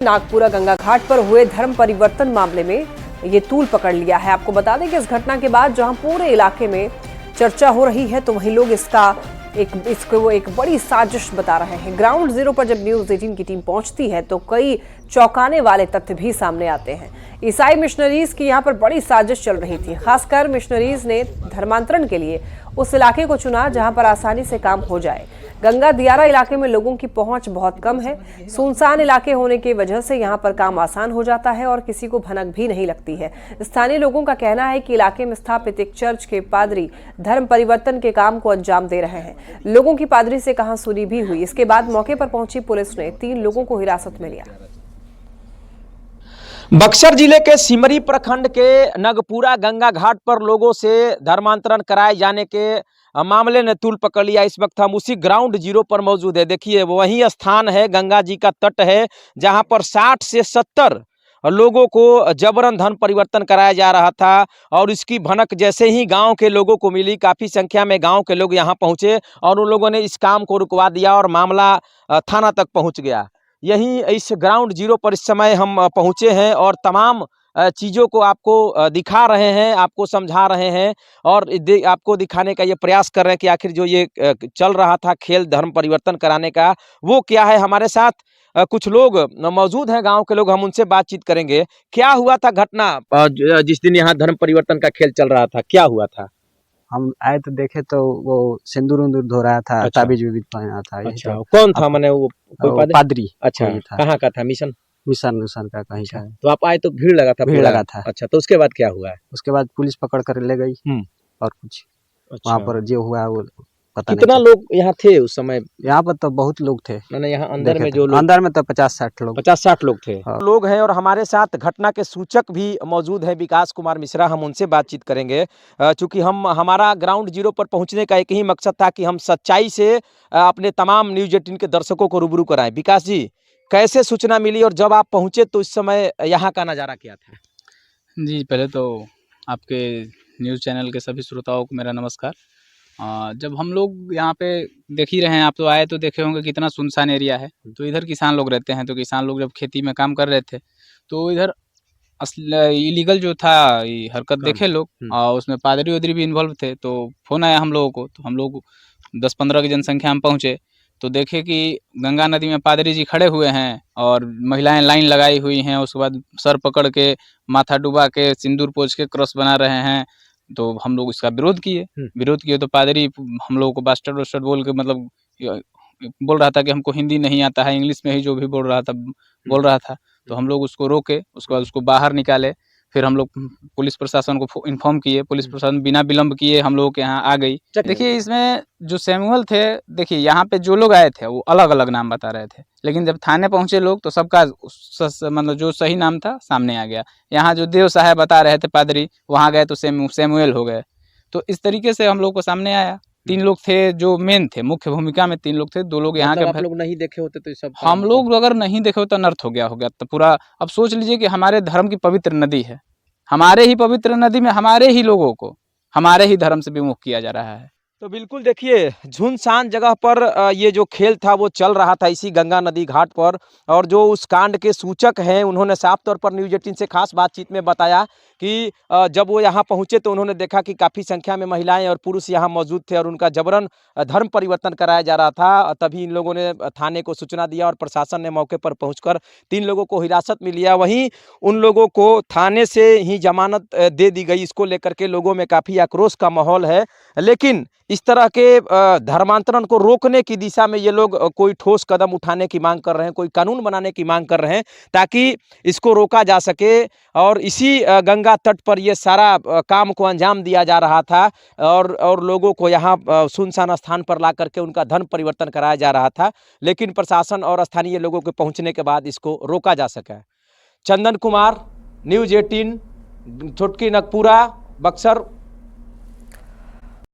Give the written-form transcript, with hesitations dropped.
नागपुरा गंगा घाट पर हुए धर्म परिवर्तन मामले में ये तूल पकड़ लिया है। आपको बता दें कि इस घटना के बाद जहां पूरे इलाके में चर्चा हो रही है, तो वहीं लोग इसको एक बड़ी साजिश बता रहे हैं। ग्राउंड जीरो पर जब न्यूज 18 की टीम पहुंचती है तो कई चौंकाने वाले तथ्य भी सामने आते हैं। ईसाई मिशनरीज की यहां पर बड़ी साजिश चल रही थी। खासकर मिशनरीज ने धर्मांतरण के लिए उस इलाके को चुना जहां पर आसानी से काम हो जाए। गंगा दियारा इलाके में लोगों की पहुंच बहुत कम है। सुनसान इलाके होने की वजह से यहां पर काम आसान हो जाता है और किसी को भनक भी नहीं लगती है। स्थानीय लोगों का कहना है कि इलाके में स्थापित एक चर्च के पादरी धर्म परिवर्तन के काम को अंजाम दे रहे हैं। लोगों की पादरी से कहासुनी भी हुई। इसके बाद मौके पर पहुंची पुलिस ने 3 लोगों को हिरासत में लिया। बक्सर जिले के सिमरी प्रखंड के नगपुरा गंगा घाट पर लोगों से धर्मांतरण कराए जाने के मामले ने तूल पकड़ लिया। इस वक्त हम उसी ग्राउंड जीरो पर मौजूद है। देखिए, वही स्थान है, गंगा जी का तट है, जहां पर 60 से 70 लोगों को जबरन धर्म परिवर्तन कराया जा रहा था। और इसकी भनक जैसे ही गांव के लोगों को मिली, काफ़ी संख्या में गांव के लोग यहां पहुंचे और उन लोगों ने इस काम को रुकवा दिया और मामला थाना तक पहुंच गया। यहीं इस ग्राउंड जीरो पर इस समय हम पहुंचे हैं और तमाम चीज़ों को आपको दिखा रहे हैं, आपको समझा रहे हैं और आपको दिखाने का ये प्रयास कर रहे हैं कि आखिर जो ये चल रहा था खेल धर्म परिवर्तन कराने का, वो क्या है। हमारे साथ कुछ लोग मौजूद हैं, गांव के लोग, हम उनसे बातचीत करेंगे। क्या हुआ था घटना जिस दिन यहाँ धर्म परिवर्तन का खेल चल रहा था, क्या हुआ था? हम आए तो देखे तो वो सिंदूर उंदूर धो रहा था। अच्छा। ताबीज उबीज पहना था। अच्छा, कौन था? मैंने वो कोई पादरी। अच्छा, कहाँ का था? मिशन का कहीं का। तो आप आए तो भीड़ लगा था? भीड़ लगा था। अच्छा, तो उसके बाद क्या हुआ? उसके बाद पुलिस पकड़ कर ले गई और कुछ अच्छा। वहाँ पर जो हुआ वो पता कितना नहीं। लोग यहाँ थे उस समय? यहाँ पर तो बहुत लोग थे। मैंने यहाँ अंदर में जो लोग, अंदर में तो 50-60 लोग, 50-60 लोग थे। हाँ। लोग हैं और हमारे साथ घटना के सूचक भी मौजूद है, विकास कुमार मिश्रा, हम उनसे बातचीत करेंगे। चूंकि हमारा ग्राउंड जीरो पर पहुंचने का एक ही मकसद था कि हम सच्चाई से अपने तमाम न्यूज 18 के दर्शकों को रूबरू कराएं। विकास जी, कैसे सूचना मिली और जब आप पहुंचे तो इस समय यहाँ का नज़ारा क्या था? जी, पहले तो आपके न्यूज़ चैनल के सभी श्रोताओं को मेरा नमस्कार। जब हम लोग यहाँ पे देख ही रहे हैं, आप तो आए तो देखे होंगे कितना सुनसान एरिया है। तो इधर किसान लोग रहते हैं, तो किसान लोग जब खेती में काम कर रहे थे तो इधर इलीगल जो था ये हरकत देखे लोग, और उसमें पादरी वादरी भी इन्वॉल्व थे। तो फ़ोन आया हम लोगों को, तो हम लोग 10-15 की जनसंख्या में पहुँचे तो देखे कि गंगा नदी में पादरी जी खड़े हुए हैं और महिलाएं लाइन लगाई हुई हैं। उसके बाद सर पकड़ के, माथा डुबा के, सिंदूर पोंछ के क्रॉस बना रहे हैं। तो हम लोग इसका विरोध किए तो पादरी हम लोगों को बास्टर्ड वास्टर्ड बोल के, मतलब बोल रहा था कि हमको हिंदी नहीं आता है, इंग्लिश में ही जो भी बोल रहा था। तो हम लोग उसको रोके, उसके बाद उसको बाहर निकाले। फिर हम लोग पुलिस प्रशासन को इन्फॉर्म किए। पुलिस प्रशासन बिना विलम्ब किए हम लोगों के यहाँ आ गई। देखिए, इसमें जो सैमुअल थे, देखिए यहाँ पे जो लोग आए थे वो अलग अलग नाम बता रहे थे, लेकिन जब थाने पहुँचे लोग तो सबका मतलब जो सही नाम था सामने आ गया। यहाँ जो देव साहब बता रहे थे पादरी, वहाँ गए तो सैमुअल हो गए। तो इस तरीके से हम लोग को सामने आया। 3 लोग थे जो मेन थे, मुख्य भूमिका में 3 लोग थे। 2 लोग यहाँ के। आप लोग नहीं देखे होते तो सब हम लोग अगर नहीं देखे होते तो अनर्थ हो गया तो पूरा। अब सोच लीजिए कि हमारे धर्म की पवित्र नदी है, हमारे ही पवित्र नदी में हमारे ही लोगों को हमारे ही धर्म से विमुख किया जा रहा है। तो बिल्कुल देखिए, झुनसान जगह पर ये जो खेल था वो चल रहा था इसी गंगा नदी घाट पर। और जो उस कांड के सूचक हैं, उन्होंने साफ तौर पर न्यूज 18 से खास बातचीत में बताया कि जब वो यहाँ पहुँचे तो उन्होंने देखा कि काफ़ी संख्या में महिलाएं और पुरुष यहाँ मौजूद थे और उनका जबरन धर्म परिवर्तन कराया जा रहा था। तभी इन लोगों ने थाने को सूचना दिया और प्रशासन ने मौके पर पहुँचकर 3 लोगों को हिरासत में लिया। वहीं उन लोगों को थाने से ही जमानत दे दी गई। इसको लेकर के लोगों में काफ़ी आक्रोश का माहौल है। लेकिन इस तरह के धर्मांतरण को रोकने की दिशा में ये लोग कोई ठोस कदम उठाने की मांग कर रहे हैं, कोई कानून बनाने की मांग कर रहे हैं ताकि इसको रोका जा सके। और इसी गंगा तट पर ये सारा काम को अंजाम दिया जा रहा था और लोगों को यहाँ सुनसान स्थान पर ला करके उनका धर्म परिवर्तन कराया जा रहा था। लेकिन प्रशासन और स्थानीय लोगों के पहुँचने के बाद इसको रोका जा सका। चंदन कुमार, न्यूज 18, छोटकी नगपुरा, बक्सर।